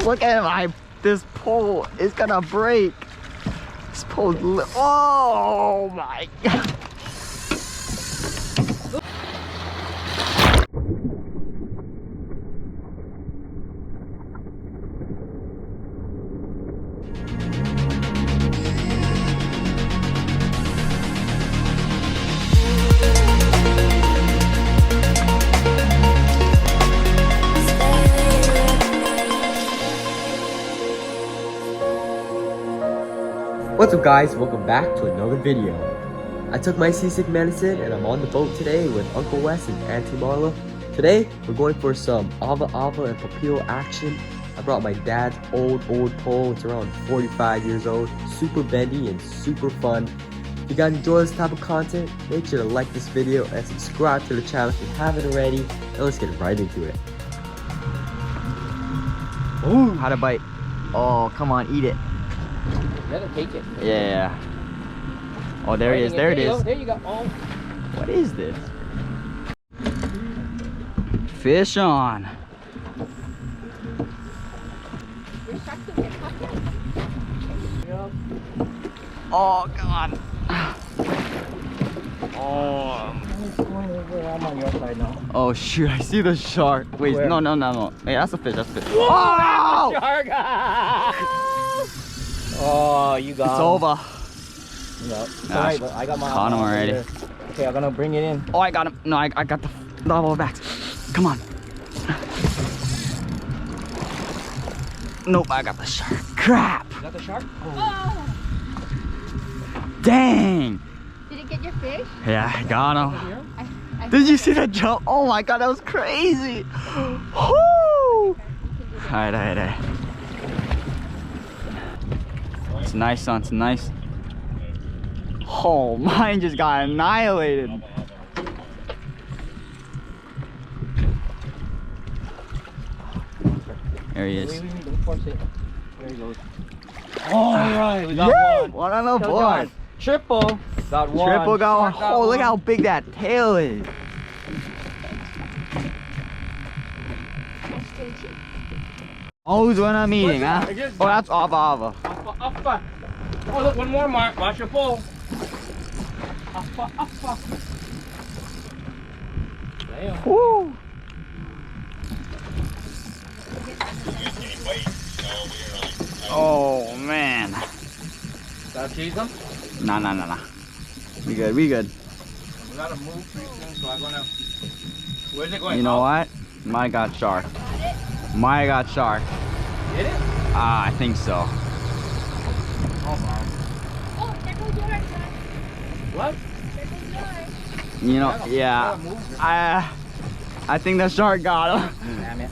Look at this pole is gonna break. This pole's oh my god. What's up guys, welcome back to another video. I took my seasick medicine and I'm on the boat today with Uncle Wes and Aunty Marla. Today, we're going for some AwaAwas and Papio action. I brought my dad's old pole. It's around 45 years old. Super bendy and super fun. If you guys enjoy this type of content, make sure to like this video and subscribe to the channel if you haven't already. Now let's get right into it. Ooh, how to bite. Oh, come on, eat it. Let him take it. Yeah. Oh, there it is. There it is. There you go. Oh. What is this? Fish on. Oh God. Oh. I'm on your side now. Oh shoot! I see the shark. Wait, Where? no. Hey, that's a fish. That's a fish. Oh! Shark! Oh, you got It's him. over. No. Nah, Alright, but I got my caught him already. there. Okay, I'm gonna bring it in. Oh, I got him. No, I got the double backs. Come on. Nope, I got the shark. Crap. You got the shark? Oh. Dang. Did it get your fish? Yeah, I got him. I Did you see that jump? Oh my God, that was crazy. Woo! Alright. It's nice, son. It's nice. Oh, mine just got annihilated. There he is. Wait, don't force it. There he goes. Alright, we got Yay! one. One on the Well board. done. Triple. Got one. Triple got one. Shark got Oh, look one. how big that tail is. Oh, who's when I'm eating, huh? Oh, that's AwaAwas. Uppa. Oh, look, one more, Mark. Watch your pole. Uppa. Damn. Woo! Oh man. Gotta chase them? Nah. We good. We gotta move pretty soon, so I'm gonna. Where's it going? You know what? My got shark. My got shark. Did it? Ah, I think so. Oh, wow. Oh, there goes yours, son. What? There goes yours. You know, Gotta yeah. move it. I think the shark got him. Damn it.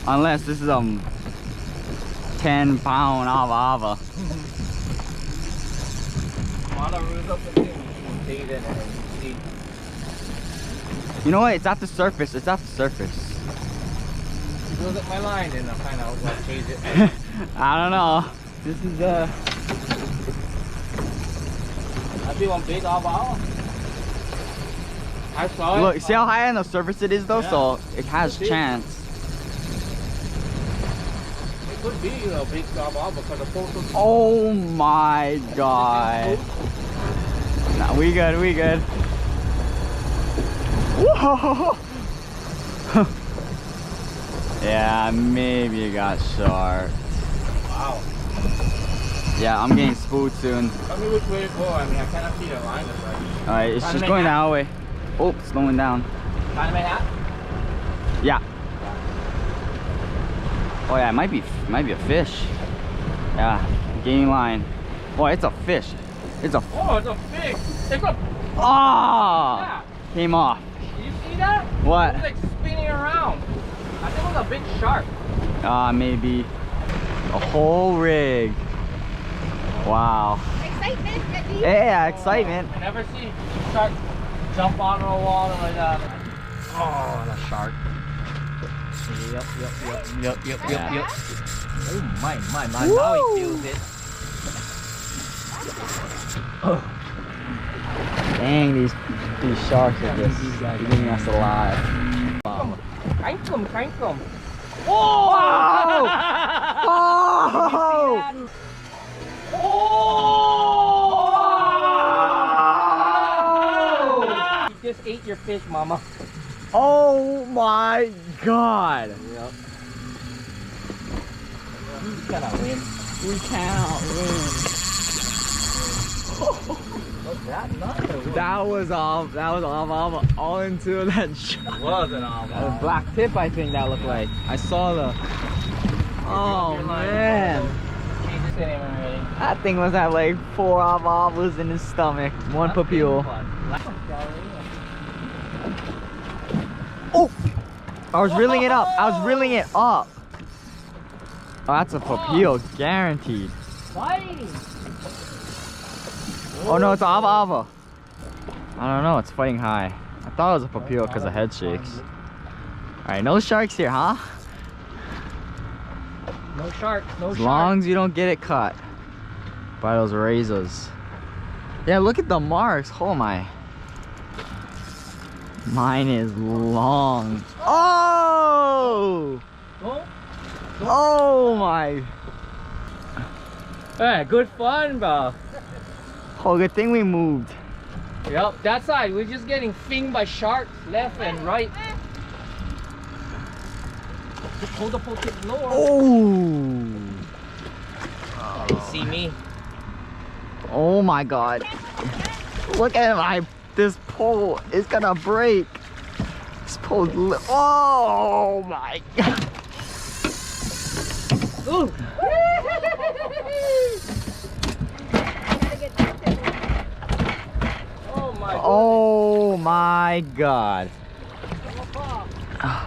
Unless this is a 10-pound AwaAwas. You know what? It's at the surface. It's at the surface. He goes up my line and I'll find out what chase it. I don't know. This is That'd be one big AwaAwas. I saw it. Look, see how high on the surface it is though, Yeah. so it has Could be. chance. It could be a big AwaAwas because the pole was. Oh my God. Nah, we good. Whoa. Yeah, maybe it got sharp. Wow. Yeah, I'm getting spooked soon. Tell me which way to go. I mean, I cannot see the line. That's right. Alright, it's Time just to going make that way. Oh, slowing down. Find my hat? Yeah. Oh yeah, it might be a fish. Yeah, gaining line. Boy, it's a fish. It's a. Oh, it's a fish. It's a. Ah! Yeah. Came off. Did you see that? What? It was like spinning around. I think it was a big shark. Maybe a whole rig. Wow. Excitement, Betty. Yeah, excitement. I never see shark jump onto the water like that. Oh, the shark. Yep. Yeah. Oh my. Now he feels it. Dang, these sharks are just eating us alive. Crank them. Whoa! your fish, mama. Oh my god. Yep. He's gonna win. We cannot win. Was that nuts? That was off all into that shot. Wasn't all That was black tip, I think that looked like. I saw the. Oh man. That thing was at like 4 AwaAwas in his stomach. 1 papio. Oh! I was reeling it up. I was reeling it up. Oh, that's a papio, guaranteed. Fighting. Oh no, it's an AwaAwa. I don't know, it's fighting high. I thought it was a papio because the head shakes. Alright, no sharks here, huh? No sharks, no As sharks. long as you don't get it caught by those razors. Yeah, look at the marks. Oh my. Mine is long. Oh! Oh, Oh my. hey, good fun, bro. Oh, good thing we moved. Yep, that side, we're just getting finged by sharks left and right. Just hold the pole tip lower. Oh! You see me? Oh my god. Look at this pole is gonna break. This pole, oh my god. Ooh. Oh my god. Oh my god. Hi.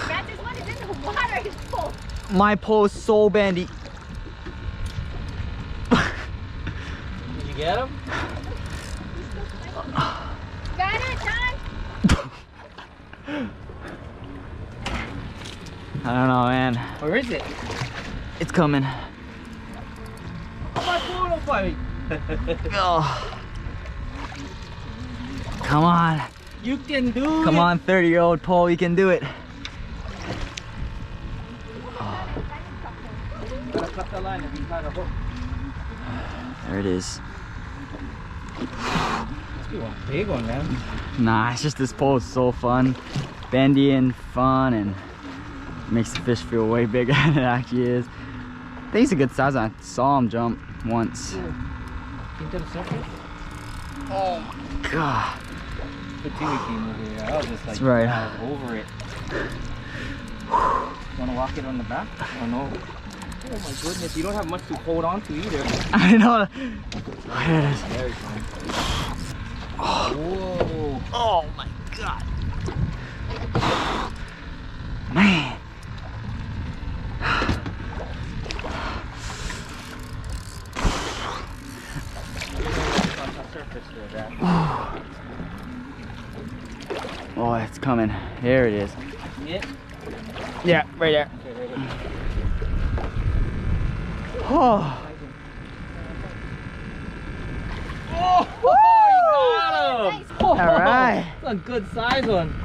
That is what is in the water. It's full. My pole is so bendy. Did you get him? Got it, John? I don't know, man. Where is it? It's coming. My photo fight. Oh. Come on. You can do it. Come on, 30-year-old pole, you can do it. Gotta cut the line and be kind of hook. There it is. Must be one big one, man. Nah, it's just this pole is so fun. Bendy and fun, and makes the fish feel way bigger than it actually is. I think it's a good size. I saw him jump once. Into the surface? Oh my god. Good thing we came over here. I was just like, That's right. I was over it. Wanna walk it on the back? Oh no. Oh my goodness, you don't have much to hold on to either. I know. There it is. Very fun. Oh. Oh my god. Man. Oh, it's coming. There it is. Yeah. Yeah, right there. Okay, right here. Oh. Oh, you got him! All right. That's a good size one.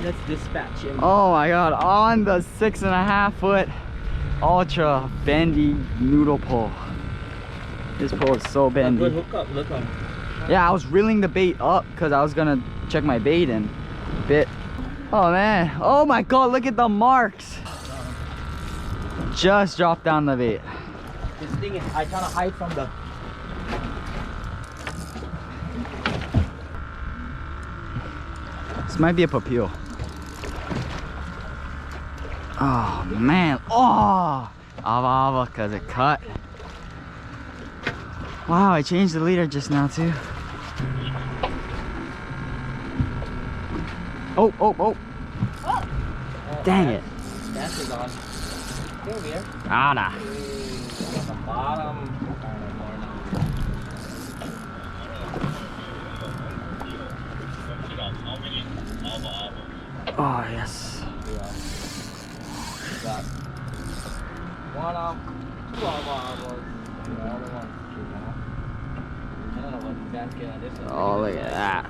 Let's dispatch him. Oh my god, on the 6.5 foot ultra bendy noodle pole. This pole is so Good bendy. hookup, look on. Yeah, I was reeling the bait up because I was gonna check my bait and bit. Oh man, oh my god, look at the marks. Just dropped down the bait. This thing is, I try to hide from the. This might be a papio. Oh man, oh, AwaAwa because it cut. Wow, I changed the leader just now too. Oh, oh, oh. Oh. Dang it. That is on. Still here. Ah, nah. On the bottom. Oh, yes. Got one up, 2 AwaAwas. The other one, 2 now. Another one back here. This one. Oh, look at that.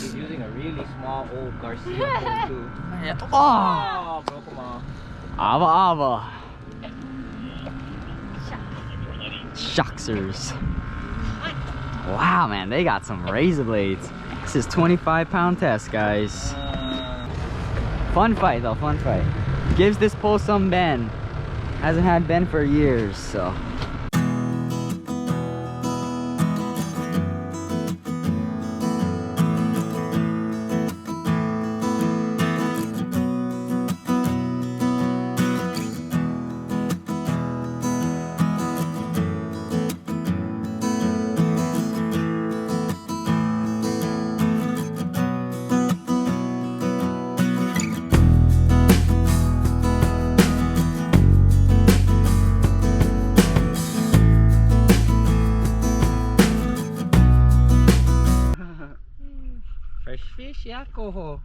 He's using a really small old Garcia pole too. Oh, Oh, broke him off. AwaAwa. Shocksers. Wow, man, they got some razor blades. This is 25-pound test, guys. Fun fight though, fun fight. Gives this pole some bend. Hasn't had bend for years, so. Fresh fish, yako.